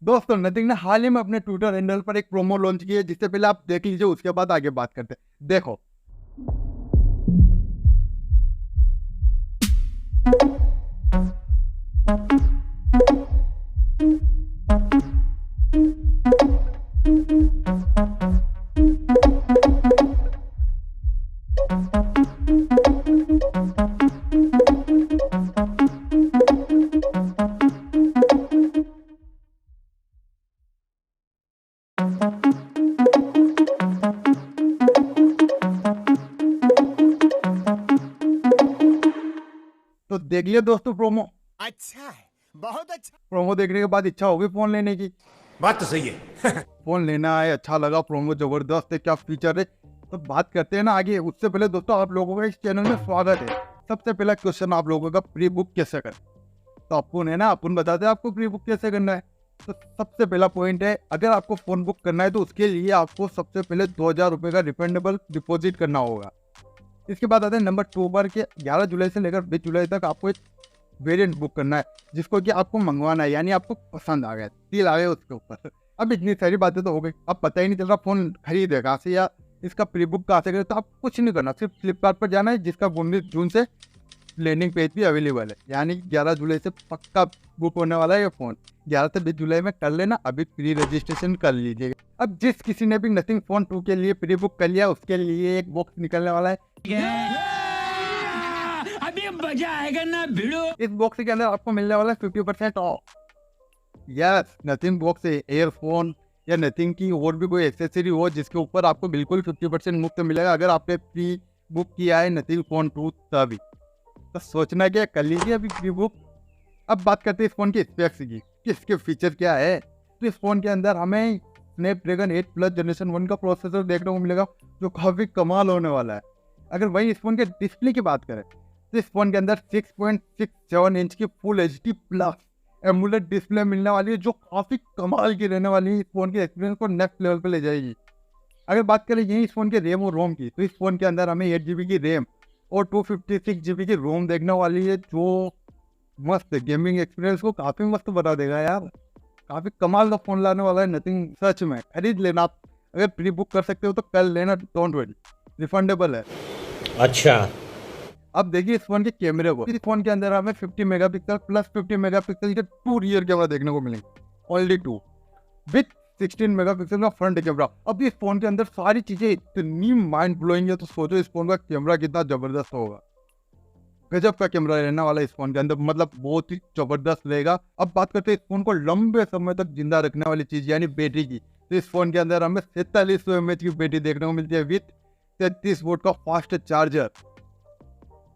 दोस्तों नथिंग ने हाल ही में अपने ट्विटर हैंडल पर एक प्रोमो लॉन्च की है, जिससे पहले आप देख लीजिए, उसके बाद आगे बात करते हैं। देखो। तो देख लिया दोस्तों प्रोमो। अच्छा है, बहुत अच्छा। प्रोमो देखने के बाद इच्छा होगी फोन लेने की। बात तो सही है। फोन लेना है, अच्छा लगा, प्रोमो जबरदस्त है, क्या फीचर है, तो बात करते हैं ना आगे। उससे पहले दोस्तों आप लोगों का इस चैनल में स्वागत है। सबसे पहला क्वेश्चन आप लोगों का, प्री बुक कैसे करें? तो अपन है ना, अपन बताते हैं आपको प्री बुक कैसे करना है। तो सबसे पहला पॉइंट है, अगर आपको फोन बुक करना है तो उसके लिए आपको सबसे पहले 2000 रुपये का रिफंडेबल डिपॉजिट करना होगा। इसके बाद आते हैं नंबर 2 पर के 11 जुलाई से लेकर 20 जुलाई तक आपको एक वेरिएंट बुक करना है, जिसको कि आपको मंगवाना है, यानी आपको पसंद आ गया, सील आ गया उसके ऊपर। अब इतनी सारी बातें तो हो गई, अब पता ही नहीं चल रहा फोन खरीदे कहाँ से या इसका प्री बुक कहाँ से करें। तो आप कुछ नहीं करना, सिर्फ फ्लिपकार्ट पर जाना है, जिसका 19 जून से लैंडिंग पेज भी अवेलेबल है, यानी 11 जुलाई से पक्का बुक होने वाला है ये फ़ोन। 11 से 20 जुलाई में कर लेना, अभी प्री रजिस्ट्रेशन कर लीजिएगा। अब जिस किसी ने भी नथिंग फोन 2 के लिए प्री बुक कर लिया, उसके लिए एक बॉक्स निकलने वाला है। अभी मजा आएगा ना भिड़ो। इस बॉक्स के अंदर आपको मिलने वाला है 50% ऑफ। यस, नथिंग बॉक्स से एयरफोन या नथिंग की और भी कोई एक्सेसरी हो जिसके ऊपर आपको बिल्कुल 50% मुफ्त मिलेगा, अगर आपने प्री बुक किया है नथिंग फोन 2 तभी। तो सोचना क्या, कर लीजिए अभी प्री बुक। अब बात करते हैं इस फोन के स्पेक्स की कि इसके फीचर क्या है। तो इस फोन के अंदर हमें स्नैपड्रैगन 8 प्लस जनरेशन 1 का प्रोसेसर देखने को मिलेगा, जो काफ़ी कमाल होने वाला है। अगर वही इस फोन के डिस्प्ले की बात करें तो इस फोन के अंदर 6.67 इंच की full HD plus AMOLED display मिलने वाली है, जो काफ़ी कमाल की रहने वाली है। इस फोन के एक्सपीरियंस को नेक्स्ट लेवल पे ले जाएगी। अगर बात करें यही इस फोन के रैम और रोम की, तो इस फोन के अंदर हमें 8 GB की रैम और 256 GB की रोम देखने वाली है, जो मस्त गेमिंग एक्सपीरियंस को काफ़ी मस्त बना देगा यार। काफ़ी कमाल का फ़ोन लाने वाला है नथिंग, सच में खरीद लेना। आप अगर प्री बुक कर सकते हो तो कर लेना, डोंट वरी, रिफंडेबल है। अच्छा। अब देखिए इस फोन के कैमरे को, इस फोन के अंदर हमें 50 मेगापिक्सल प्लस 50 मेगापिक्सल के 2 रियर कैमरा देखने को मिलेंगे, ओनली 2, विथ 16 मेगापिक्सल का फ्रंट कैमरा। अब इस फोन के अंदर सारी चीजें इतनी माइंड ब्लोइंग है, तो सोचो इस फोन का कैमरा कितना जबरदस्त होगा। गजब का कैमरा रहने वाला है इस फोन के अंदर, मतलब बहुत ही जबरदस्त रहेगा। अब बात करते हैं इस फोन को लंबे समय तक जिंदा रखने वाली चीज, यानी बैटरी की। तो इस फोन के अंदर हमें 4700 mAh की बैटरी देखने को मिलती है, विथ 33 वोल्ट का फास्ट चार्जर।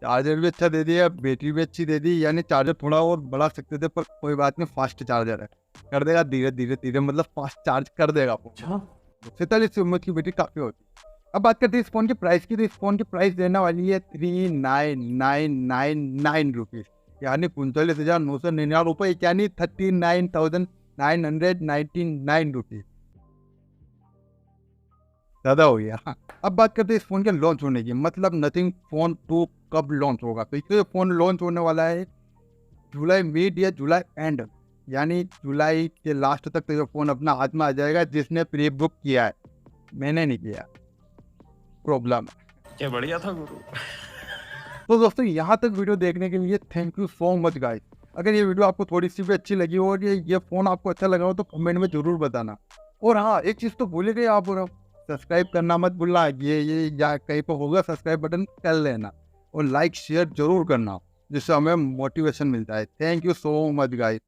चार्जर भी अच्छा दे दिया, बैटरी भी अच्छी दे दी, यानी चार्जर थोड़ा और बढ़ा सकते थे, पर कोई बात नहीं, फास्ट चार्जर है, कर देगा धीरे धीरे धीरे, मतलब फास्ट चार्ज कर देगा आपको। 4700 mAh की बैटरी काफी होती है। अब बात करते हैं इस फोन की प्राइस की, तो इस फोन की प्राइस देने वाली है 39,999 रुपीज, यानी 39,999 रुपये, यानी 39,999 रुपीज, ज्यादा हो गया। अब बात करते हैं इस फोन के लॉन्च होने की, मतलब नथिंग फोन 2 कब लॉन्च होगा। तो ये फोन लॉन्च होने वाला है जुलाई मिड या जुलाई एंड, यानी जुलाई के लास्ट तक तो ये फोन अपना हाथ में आ जाएगा, जिसने प्री बुक किया है। मैंने नहीं किया, प्रॉब्लम है। क्या बढ़िया था गुरु। तो दोस्तों यहाँ तक वीडियो देखने के लिए thank you so much guys. अगर ये वीडियो आपको थोड़ी सी भी अच्छी लगी हो और ये फ़ोन आपको अच्छा लगा हो तो कमेंट में ज़रूर बताना। और हाँ, एक चीज़ तो भूल गए आप, सब्सक्राइब करना मत भूलना। ये या कहीं पर होगा सब्सक्राइब बटन, कर लेना, और लाइक शेयर जरूर करना, जिससे हमें मोटिवेशन मिलता है। Thank you so much guys.